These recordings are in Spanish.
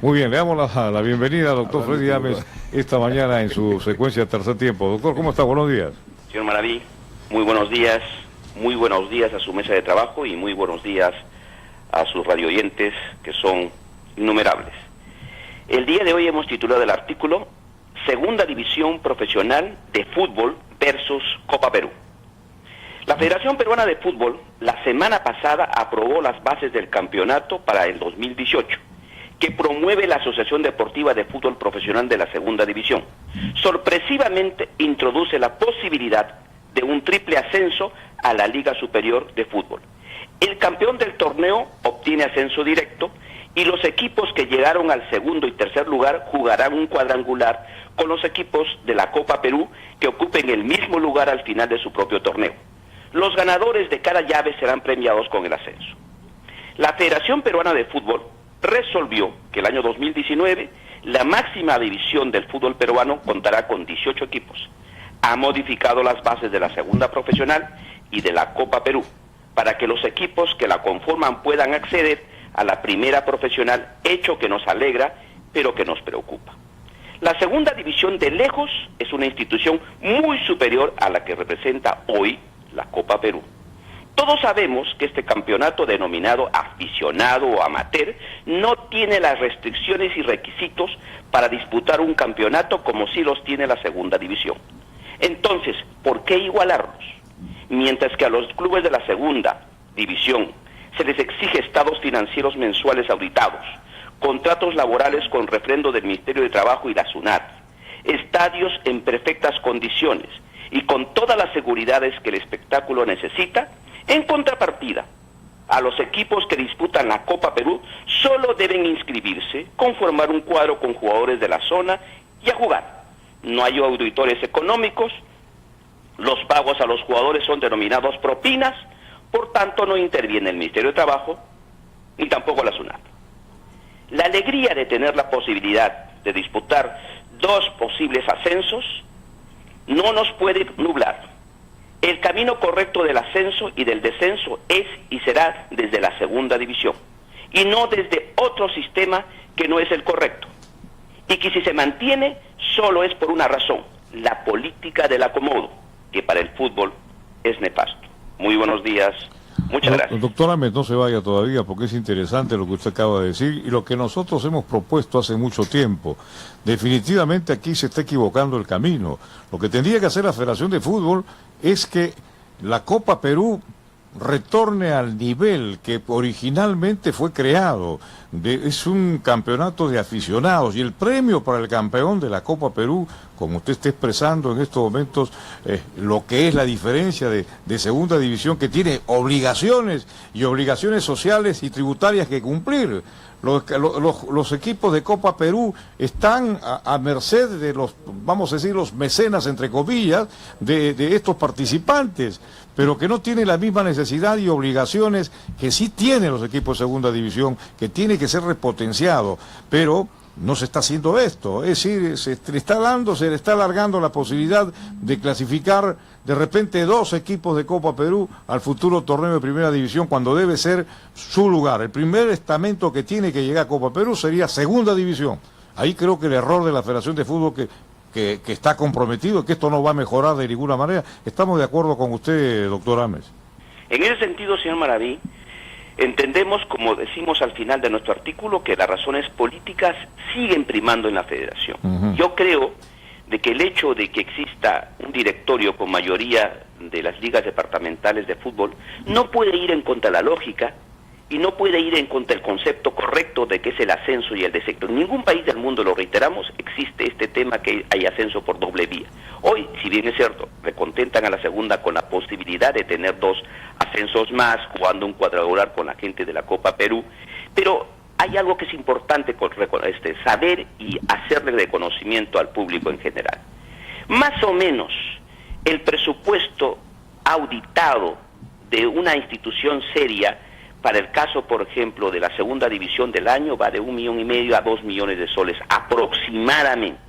Muy bien, le damos la bienvenida al doctor Freddy Ames esta mañana en su secuencia de tercer tiempo. Doctor, ¿cómo está? Buenos días. Señor Maraví, muy buenos días a su mesa de trabajo y muy buenos días a sus radioyentes, que son innumerables. El día de hoy hemos titulado el artículo Segunda División Profesional de Fútbol versus Copa Perú. La Federación Peruana de Fútbol la semana pasada aprobó las bases del campeonato para el 2018, que promueve la Asociación Deportiva de Fútbol Profesional de la Segunda División. Sorpresivamente introduce la posibilidad de un triple ascenso a la Liga Superior de Fútbol. El campeón del torneo obtiene ascenso directo y los equipos que llegaron al segundo y tercer lugar jugarán un cuadrangular con los equipos de la Copa Perú que ocupen el mismo lugar al final de su propio torneo. Los ganadores de cada llave serán premiados con el ascenso. La Federación Peruana de Fútbol resolvió que el año 2019 la máxima división del fútbol peruano contará con 18 equipos. Ha modificado las bases de la segunda profesional y de la Copa Perú para que los equipos que la conforman puedan acceder a la primera profesional, hecho que nos alegra, pero que nos preocupa. La segunda división de lejos es una institución muy superior a la que representa hoy la Copa Perú. Todos sabemos que este campeonato denominado aficionado o amateur no tiene las restricciones y requisitos para disputar un campeonato como sí los tiene la segunda división. Entonces, ¿por qué igualarlos? Mientras que a los clubes de la segunda división se les exige estados financieros mensuales auditados, contratos laborales con refrendo del Ministerio de Trabajo y la SUNAT, estadios en perfectas condiciones y con todas las seguridades que el espectáculo necesita, en contrapartida, a los equipos que disputan la Copa Perú solo deben inscribirse, conformar un cuadro con jugadores de la zona y a jugar. No hay auditores económicos, los pagos a los jugadores son denominados propinas, por tanto no interviene el Ministerio de Trabajo ni tampoco la SUNAT. La alegría de tener la posibilidad de disputar dos posibles ascensos no nos puede nublar. El camino correcto del ascenso y del descenso es y será desde la segunda división, y no desde otro sistema que no es el correcto, y que si se mantiene solo es por una razón, la política del acomodo, que para el fútbol es nefasto. Muy buenos días, muchas gracias. Doctor Ames, no se vaya todavía porque es interesante lo que usted acaba de decir y lo que nosotros hemos propuesto hace mucho tiempo. Definitivamente aquí se está equivocando el camino. Lo que tendría que hacer la Federación de Fútbol es que la Copa Perú retorne al nivel que originalmente fue creado. Es un campeonato de aficionados y el premio para el campeón de la Copa Perú, como usted está expresando en estos momentos, lo que es la diferencia de segunda división, que tiene obligaciones y obligaciones sociales y tributarias que cumplir. Los equipos de Copa Perú están a merced de los, vamos a decir, los mecenas, entre comillas, de estos participantes, pero que no tienen la misma necesidad y obligaciones que sí tienen los equipos de segunda división, que tiene que ser repotenciado, pero no se está haciendo esto. Es decir, se le está alargando la posibilidad de clasificar de repente dos equipos de Copa Perú al futuro torneo de primera división, cuando debe ser su lugar. El primer estamento que tiene que llegar a Copa Perú sería segunda división. Ahí creo que el error de la Federación de Fútbol que está comprometido, que esto no va a mejorar de ninguna manera. Estamos de acuerdo con usted, doctor Ames. En ese sentido, señor Maraví, entendemos, como decimos al final de nuestro artículo, que las razones políticas siguen primando en la Federación. Yo creo de que el hecho de que exista un directorio con mayoría de las ligas departamentales de fútbol no puede ir en contra de la lógica y no puede ir en contra del concepto correcto de que es el ascenso y el descenso. En ningún país del mundo, lo reiteramos, existe este tema que hay ascenso por doble vía. Hoy, si bien es cierto, recontentan a la segunda con la posibilidad de tener dos ascensos más, jugando un cuadrangular con la gente de la Copa Perú, pero hay algo que es importante saber y hacerle reconocimiento al público en general. Más o menos, el presupuesto auditado de una institución seria, para el caso, por ejemplo, de la segunda división del año, va de 1,5 millones a 2 millones de soles aproximadamente.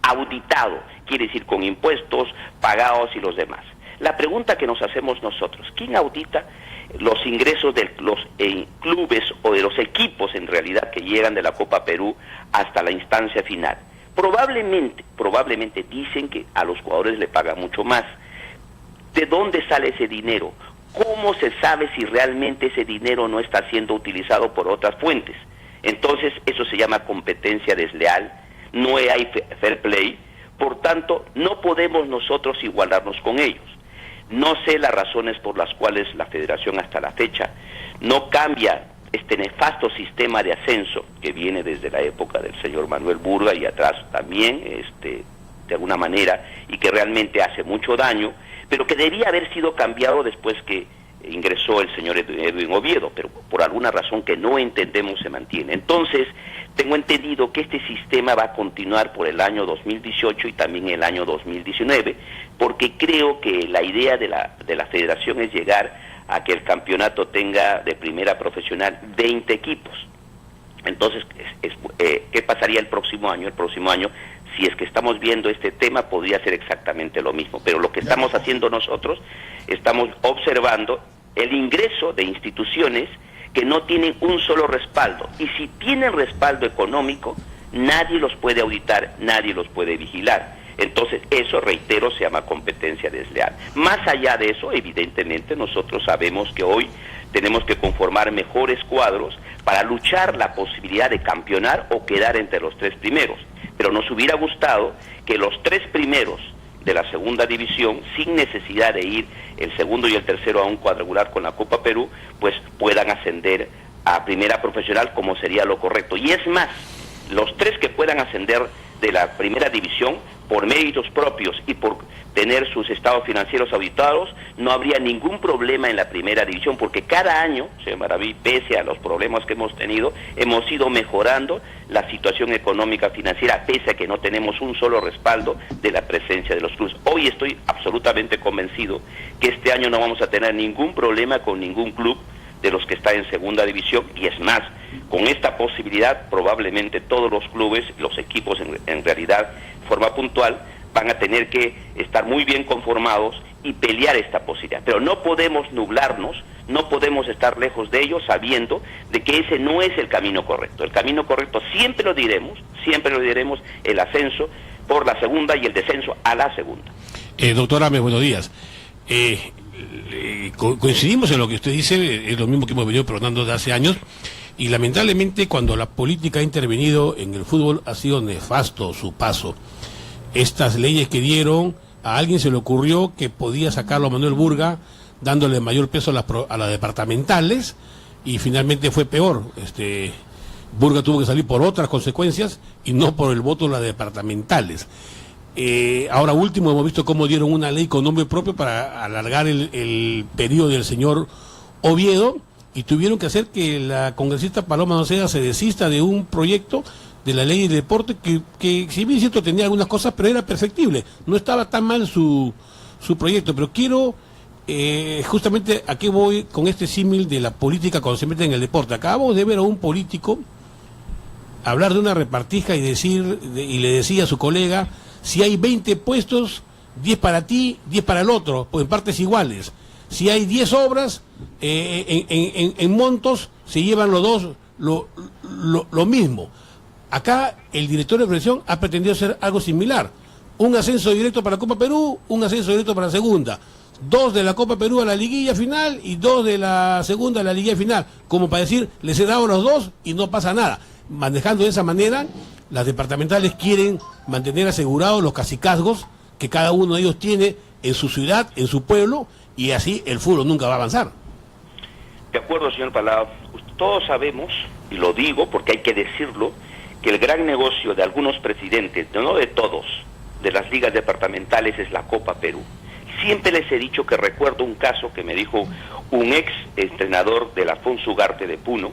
Auditado, quiere decir con impuestos, pagados y los demás. La pregunta que nos hacemos nosotros, ¿quién audita los ingresos de los clubes o de los equipos en realidad que llegan de la Copa Perú hasta la instancia final. Probablemente dicen que a los jugadores le pagan mucho más. ¿De dónde sale ese dinero? ¿Cómo se sabe si realmente ese dinero no está siendo utilizado por otras fuentes? Entonces eso se llama competencia desleal, no hay fair play, por tanto no podemos nosotros igualarnos con ellos. No sé las razones por las cuales la Federación hasta la fecha no cambia este nefasto sistema de ascenso que viene desde la época del señor Manuel Burga y atrás también, de alguna manera, y que realmente hace mucho daño, pero que debía haber sido cambiado después que ingresó el señor Edwin Oviedo, pero por alguna razón que no entendemos se mantiene. Entonces, tengo entendido que este sistema va a continuar por el año 2018 y también el año 2019, porque creo que la idea de la federación es llegar a que el campeonato tenga de primera profesional 20 equipos. Entonces, ¿qué pasaría el próximo año? El próximo año, si es que estamos viendo este tema, podría ser exactamente lo mismo. Pero lo que estamos haciendo nosotros, estamos observando el ingreso de instituciones que no tienen un solo respaldo. Y si tienen respaldo económico, nadie los puede auditar, nadie los puede vigilar. Entonces, eso, reitero, se llama competencia desleal. Más allá de eso, evidentemente, nosotros sabemos que hoy tenemos que conformar mejores cuadros para luchar la posibilidad de campeonar o quedar entre los 3 primeros. Pero nos hubiera gustado que los 3 primeros de la segunda división, sin necesidad de ir el segundo y el tercero a un cuadrangular con la Copa Perú, pues puedan ascender a primera profesional, como sería lo correcto. Y es más, los 3 que puedan ascender de la primera división por méritos propios y por tener sus estados financieros auditados, no habría ningún problema en la primera división, porque cada año, señor Maraví, pese a los problemas que hemos tenido, hemos ido mejorando la situación económica financiera, pese a que no tenemos un solo respaldo de la presencia de los clubes. Hoy estoy absolutamente convencido que este año no vamos a tener ningún problema con ningún club de los que está en segunda división, y es más, con esta posibilidad probablemente todos los clubes, los equipos en realidad, de forma puntual, van a tener que estar muy bien conformados y pelear esta posibilidad. Pero no podemos nublarnos, no podemos estar lejos de ellos sabiendo de que ese no es el camino correcto. El camino correcto siempre lo diremos, el ascenso por la segunda y el descenso a la segunda. Doctor Ames, buenos días. Coincidimos en lo que usted dice, es lo mismo que hemos venido preguntando desde hace años, y lamentablemente cuando la política ha intervenido en el fútbol ha sido nefasto su paso. Estas leyes que dieron, a alguien se le ocurrió que podía sacarlo a Manuel Burga dándole mayor peso a las departamentales, y finalmente fue peor. Burga tuvo que salir por otras consecuencias y no por el voto de las departamentales. Ahora último hemos visto cómo dieron una ley con nombre propio para alargar el periodo del señor Oviedo, y tuvieron que hacer que la congresista Paloma Noceda se desista de un proyecto de la ley de deporte que si bien cierto tenía algunas cosas, pero era perfectible, no estaba tan mal su proyecto. Pero quiero justamente a qué voy con este símil de la política cuando se mete en el deporte. Acabamos de ver a un político hablar de una repartija y le decía a su colega: si hay 20 puestos, 10 para ti, 10 para el otro, pues en partes iguales. Si hay 10 obras, en montos, se llevan los dos lo mismo. Acá el director de prevención ha pretendido hacer algo similar. Un ascenso directo para la Copa Perú, un ascenso directo para la segunda. 2 de la Copa Perú a la liguilla final y 2 de la segunda a la liguilla final. Como para decir, les he dado los 2 y no pasa nada. Manejando de esa manera, las departamentales quieren mantener asegurados los cacicazgos que cada uno de ellos tiene en su ciudad, en su pueblo, y así el fútbol nunca va a avanzar. De acuerdo, señor Palau. Todos sabemos, y lo digo porque hay que decirlo, que el gran negocio de algunos presidentes, no de todos, de las ligas departamentales es la Copa Perú. Siempre les he dicho que recuerdo un caso que me dijo un ex entrenador del Alfonso Ugarte de Puno,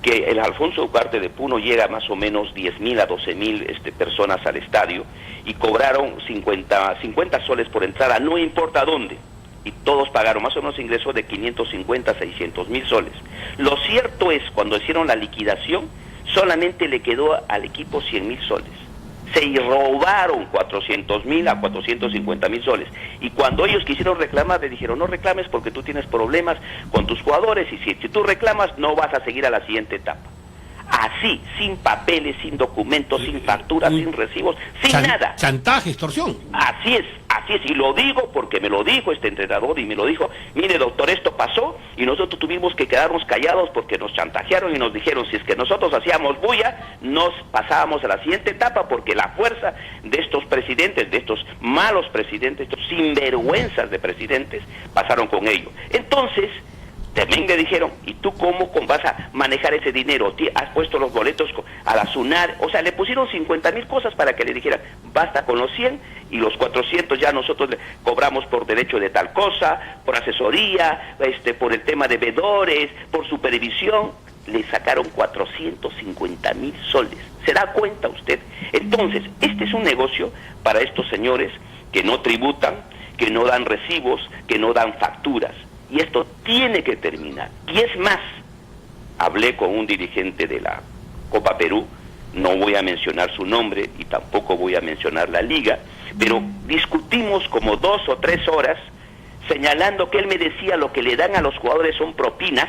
que el Alfonso Ugarte de Puno llega a más o menos 10.000 a 12.000 personas al estadio, y cobraron 50 soles por entrada, no importa dónde, y todos pagaron más o menos ingresos de 550 a 600.000 soles. Lo cierto es, cuando hicieron la liquidación, solamente le quedó al equipo 100.000 soles. se robaron 400.000 a 450.000 soles. Y cuando ellos quisieron reclamar, le dijeron, no reclames porque tú tienes problemas con tus jugadores, y si tú reclamas no vas a seguir a la siguiente etapa. Así, sin papeles, sin documentos, sin facturas, sin recibos, sin nada. Chantaje, extorsión. Así es, y lo digo porque me lo dijo este entrenador y me lo dijo, mire doctor, esto pasó y nosotros tuvimos que quedarnos callados porque nos chantajearon y nos dijeron, si es que nosotros hacíamos bulla, nos pasábamos a la siguiente etapa porque la fuerza de estos presidentes, de estos malos presidentes, estos sinvergüenzas de presidentes, pasaron con ello. Entonces, también le dijeron, ¿y tú cómo vas a manejar ese dinero? ¿Has puesto los boletos a la SUNAT? O sea, le pusieron 50.000 cosas para que le dijeran, basta con los 100 y los 400 ya nosotros le cobramos por derecho de tal cosa, por asesoría, por el tema de vedores, por supervisión. Le sacaron 450.000 soles. ¿Se da cuenta usted? Entonces, este es un negocio para estos señores que no tributan, que no dan recibos, que no dan facturas. Y esto tiene que terminar. Y es más, hablé con un dirigente de la Copa Perú, no voy a mencionar su nombre y tampoco voy a mencionar la liga, pero discutimos como 2 o 3 horas, señalando que él me decía lo que le dan a los jugadores son propinas,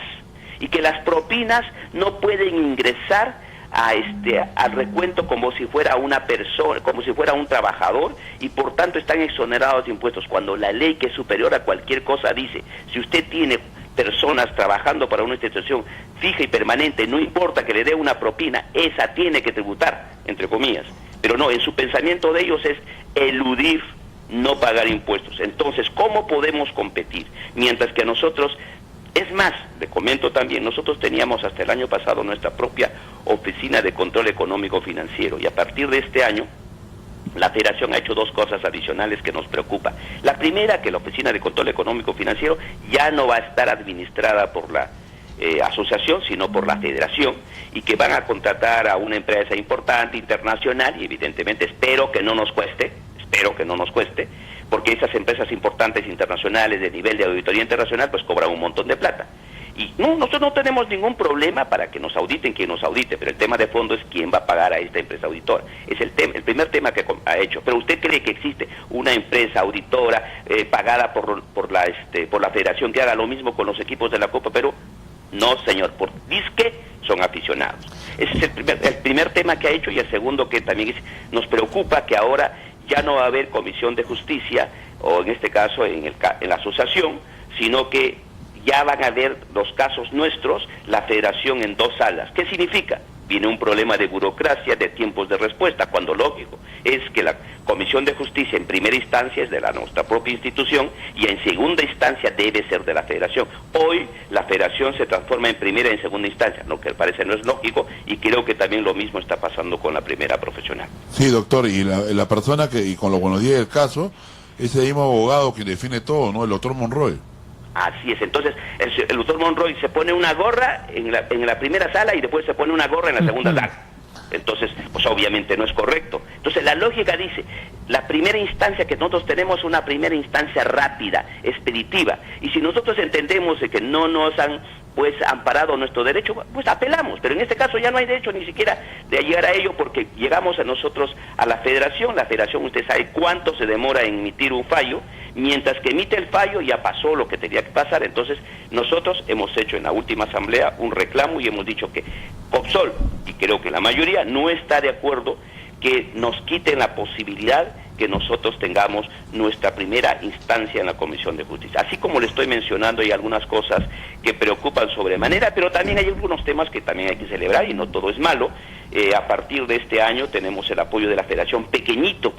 y que las propinas no pueden ingresar al recuento como si fuera una persona, como si fuera un trabajador, y por tanto están exonerados de impuestos, cuando la ley, que es superior a cualquier cosa, dice, si usted tiene personas trabajando para una institución fija y permanente, no importa que le dé una propina, esa tiene que tributar, entre comillas. Pero no, en su pensamiento de ellos es eludir, no pagar impuestos. Entonces, ¿cómo podemos competir? Mientras que a nosotros... Es más, le comento también, nosotros teníamos hasta el año pasado nuestra propia oficina de control económico financiero, y a partir de este año la Federación ha hecho 2 cosas adicionales que nos preocupa. La primera, que la oficina de control económico financiero ya no va a estar administrada por la asociación, sino por la Federación, y que van a contratar a una empresa importante, internacional, y evidentemente espero que no nos cueste, porque esas empresas importantes internacionales de nivel de auditoría internacional pues cobran un montón de plata. Y nosotros no tenemos ningún problema para que nos auditen quien nos audite, pero el tema de fondo es quién va a pagar a esta empresa auditora. Es el primer tema que ha hecho. Pero ¿usted cree que existe una empresa auditora pagada por la Federación que haga lo mismo con los equipos de la Copa Perú? No, señor, por disque son aficionados. Ese es el primer tema que ha hecho, y el segundo que también nos preocupa, que ahora ya no va a haber comisión de justicia, o en este caso en la asociación, sino que ya van a ver los casos nuestros, la Federación en 2 salas. ¿Qué significa? Viene un problema de burocracia, de tiempos de respuesta, cuando lógico es que la Comisión de Justicia en primera instancia es de nuestra propia institución, y en segunda instancia debe ser de la Federación. Hoy la Federación se transforma en primera y en segunda instancia, lo que parece no es lógico, y creo que también lo mismo está pasando con la primera profesional. Sí, doctor, y la persona y con lo buenos días del caso, ese mismo abogado que define todo, ¿no? El doctor Monroy. Así es, entonces el doctor Monroy se pone una gorra en la primera sala y después se pone una gorra en la segunda sala. Entonces, pues obviamente no es correcto. Entonces la lógica dice, la primera instancia que nosotros tenemos es una primera instancia rápida, expeditiva, y si nosotros entendemos de que no nos han pues amparado nuestro derecho, pues apelamos, pero en este caso ya no hay derecho ni siquiera de llegar a ello, porque llegamos a nosotros a la Federación, usted sabe cuánto se demora en emitir un fallo, mientras que emite el fallo ya pasó lo que tenía que pasar. Entonces nosotros hemos hecho en la última asamblea un reclamo y hemos dicho que Copsol, y creo que la mayoría, no está de acuerdo que nos quiten la posibilidad que nosotros tengamos nuestra primera instancia en la Comisión de Justicia. Así como le estoy mencionando, hay algunas cosas que preocupan sobremanera, pero también hay algunos temas que también hay que celebrar, y no todo es malo. A partir de este año tenemos el apoyo de la Federación, pequeñito,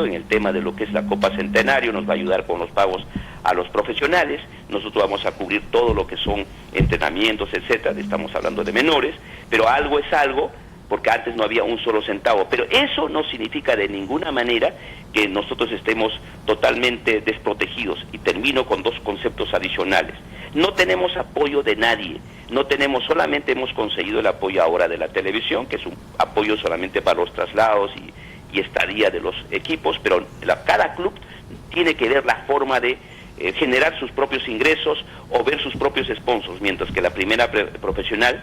en el tema de lo que es la Copa Centenario, nos va a ayudar con los pagos a los profesionales, nosotros vamos a cubrir todo lo que son entrenamientos, etcétera, estamos hablando de menores, pero algo es algo, porque antes no había un solo centavo, pero eso no significa de ninguna manera que nosotros estemos totalmente desprotegidos. Y termino con 2 conceptos adicionales. No tenemos apoyo de nadie, solamente hemos conseguido el apoyo ahora de la televisión, que es un apoyo solamente para los traslados y estadía de los equipos, pero cada club tiene que ver la forma de generar sus propios ingresos o ver sus propios sponsors, mientras que la primera profesional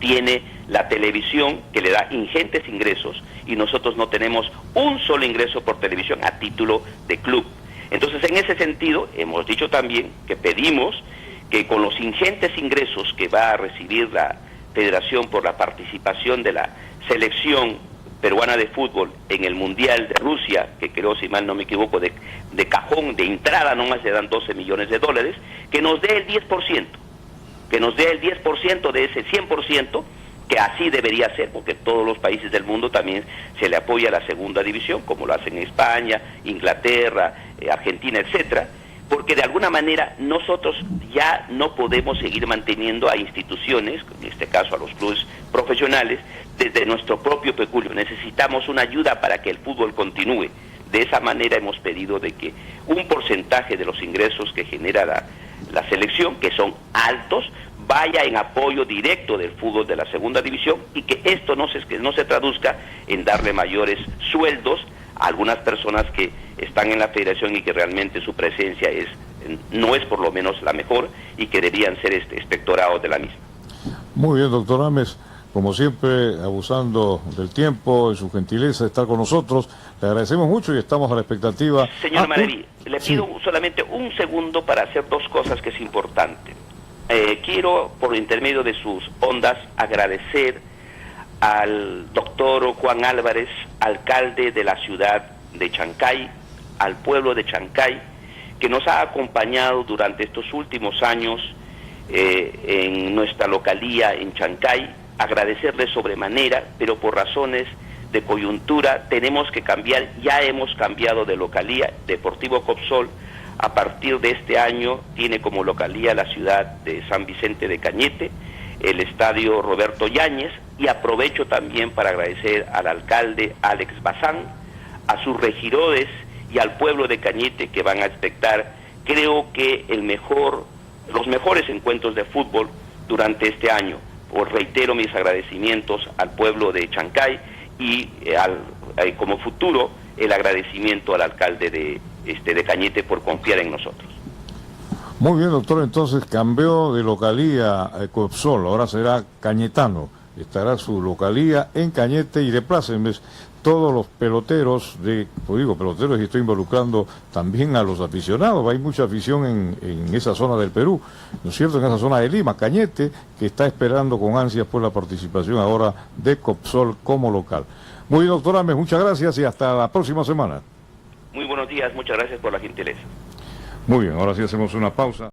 tiene la televisión, que le da ingentes ingresos, y nosotros no tenemos un solo ingreso por televisión a título de club. Entonces, en ese sentido, hemos dicho también que pedimos que con los ingentes ingresos que va a recibir la Federación por la participación de la selección peruana de fútbol en el Mundial de Rusia, que creo, si mal no me equivoco, de cajón, de entrada nomás le dan $12 millones, que nos dé el 10%, que nos dé el 10% de ese 100%, que así debería ser, porque todos los países del mundo también se le apoya a la segunda división, como lo hacen España, Inglaterra, Argentina, etcétera, porque de alguna manera nosotros ya no podemos seguir manteniendo a instituciones, en este caso a los clubes profesionales, desde nuestro propio peculio. Necesitamos una ayuda para que el fútbol continúe. De esa manera hemos pedido de que un porcentaje de los ingresos que genera la selección, que son altos, vaya en apoyo directo del fútbol de la segunda división, y que esto no se traduzca en darle mayores sueldos a algunas personas que están en la federación y que realmente su presencia no es por lo menos la mejor, y que debían ser inspectorados de la misma. Muy bien, doctor Ames, como siempre, abusando del tiempo y su gentileza de estar con nosotros, le agradecemos mucho y estamos a la expectativa. Señor Maraví, le pido solamente un segundo para hacer dos cosas que es importante. Quiero, por intermedio de sus ondas, agradecer al doctor Juan Álvarez, alcalde de la ciudad de Chancay, al pueblo de Chancay, que nos ha acompañado durante estos últimos años en nuestra localía en Chancay. Agradecerle sobremanera, pero por razones de coyuntura tenemos que cambiar. Ya hemos cambiado de localía. Deportivo Copsol a partir de este año tiene como localía la ciudad de San Vicente de Cañete, el estadio Roberto Yáñez, y aprovecho también para agradecer al alcalde Alex Bazán, a sus regidores y al pueblo de Cañete, que van a expectar, creo que los mejores encuentros de fútbol durante este año. Os reitero mis agradecimientos al pueblo de Chancay y como futuro el agradecimiento al alcalde de Cañete por confiar en nosotros. Muy bien, doctor, entonces cambió de localía Copsol, ahora será cañetano. Estará su localía en Cañete, y replácenme todos los peloteros, peloteros, y estoy involucrando también a los aficionados. Hay mucha afición en esa zona del Perú, ¿no es cierto?, en esa zona de Lima, Cañete, que está esperando con ansias por la participación ahora de Copsol como local. Muy bien, doctor Ames, muchas gracias y hasta la próxima semana. Muy buenos días, muchas gracias por la gentileza. Muy bien, ahora sí hacemos una pausa.